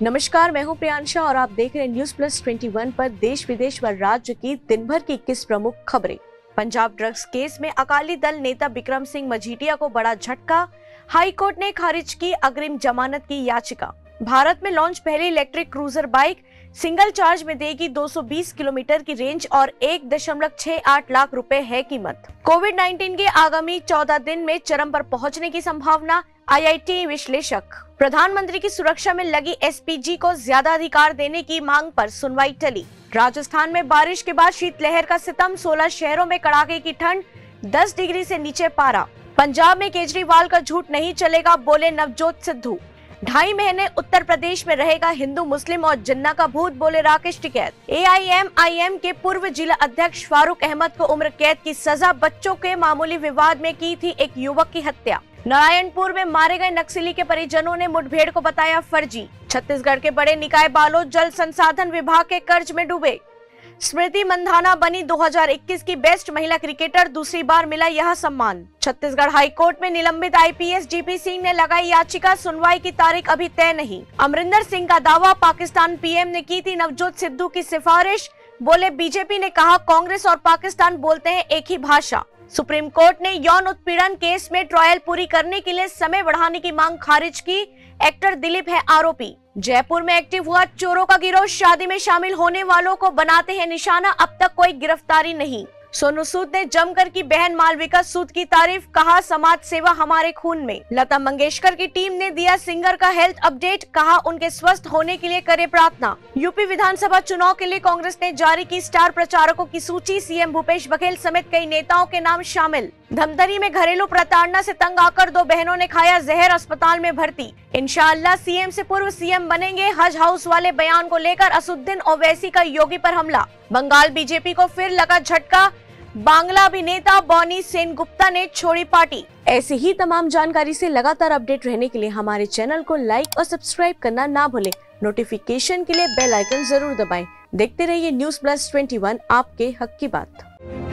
नमस्कार, मैं हूं प्रियांशा और आप देख रहे हैं न्यूज प्लस 21 पर देश विदेश व राज्य की दिन भर की 21 प्रमुख खबरें। पंजाब ड्रग्स केस में अकाली दल नेता बिक्रम सिंह मजीठिया को बड़ा झटका, हाई कोर्ट ने खारिज की अग्रिम जमानत की याचिका। भारत में लॉन्च पहली electric cruiser bike, single charge में देगी 220 किलोमीटर की रेंज और 1.68 लाख रुपए है कीमत। कोविड-19 के आगामी 14 दिन में चरम पर पहुंचने की संभावना, IIT विश्लेषक। प्रधानमंत्री की सुरक्षा में लगी SPG को ज्यादा अधिकार देने की मांग पर सुनवाई टली। राजस्थान में बारिश के बाद शीतलहर का सितम, 16 शहरों में कड़ाके की ठंड, 10 डिग्री से नीचे पारा। पंजाब में केजरीवाल का झूठ नहीं चलेगा, बोले नवजोत सिद्धू। 2.5 महीने उत्तर प्रदेश में रहेगा हिंदू मुस्लिम और जिन्ना का भूत, बोले राकेश टिकैत। AIMIM के पूर्व जिला अध्यक्ष फारूक अहमद को उम्र कैद की सजा, बच्चों के मामूली विवाद में की थी एक युवक की हत्या। नारायणपुर में मारे गए नक्सली के परिजनों ने मुठभेड़ को बताया फर्जी। छत्तीसगढ़ के बड़े निकाय बालोद जल संसाधन विभाग के कर्ज में डूबे। स्मृति मंधाना बनी 2021 की बेस्ट महिला क्रिकेटर, दूसरी बार मिला यह सम्मान। छत्तीसगढ़ हाई कोर्ट में निलंबित IPS GP सिंह ने लगाई याचिका, सुनवाई की तारीख अभी तय नहीं। अमरिंदर सिंह का दावा, पाकिस्तान PM ने की थी नवजोत सिद्धू की सिफारिश, बोले BJP ने कहा कांग्रेस और पाकिस्तान बोलते हैं एक ही भाषा। सुप्रीम कोर्ट ने यौन उत्पीड़न केस में ट्रायल पूरी करने के लिए समय बढ़ाने की मांग खारिज की। एक्टर दिलीप है आरोपी। जयपुर में एक्टिव हुआ चोरों का गिरोह, शादी में शामिल होने वालों को बनाते हैं निशाना, अब तक कोई गिरफ्तारी नहीं। सोनू सूद ने जमकर की बहन मालविका सूद की तारीफ, कहा समाज सेवा हमारे खून में। लता मंगेशकर की टीम ने दिया सिंगर का हेल्थ अपडेट, कहा उनके स्वस्थ होने के लिए करे प्रार्थना। यूपी विधानसभा चुनाव के लिए कांग्रेस ने जारी की स्टार प्रचारकों की सूची, CM भूपेश बघेल समेत कई नेताओं के नाम शामिल। धमतरी में घरेलू प्रताड़ना से तंग आकर 2 बहनों ने खाया जहर, अस्पताल में भर्ती। इंशाअल्लाह CM से पूर्व CM बनेंगे। हज हाउस वाले बयान को लेकर असुद्दीन ओवैसी का योगी पर हमला। बंगाल BJP को फिर लगा झटका, बांग्ला अभिनेता बॉनी सेनगुप्ता ने छोड़ी पार्टी। ऐसे ही तमाम जानकारी से लगातार अपडेट रहने के लिए हमारे चैनल को लाइक और सब्सक्राइब करना ना भूलें। नोटिफिकेशन के लिए बेल आइकन जरूर दबाएं। देखते रहिए न्यूज प्लस 21, आपके हक की बात।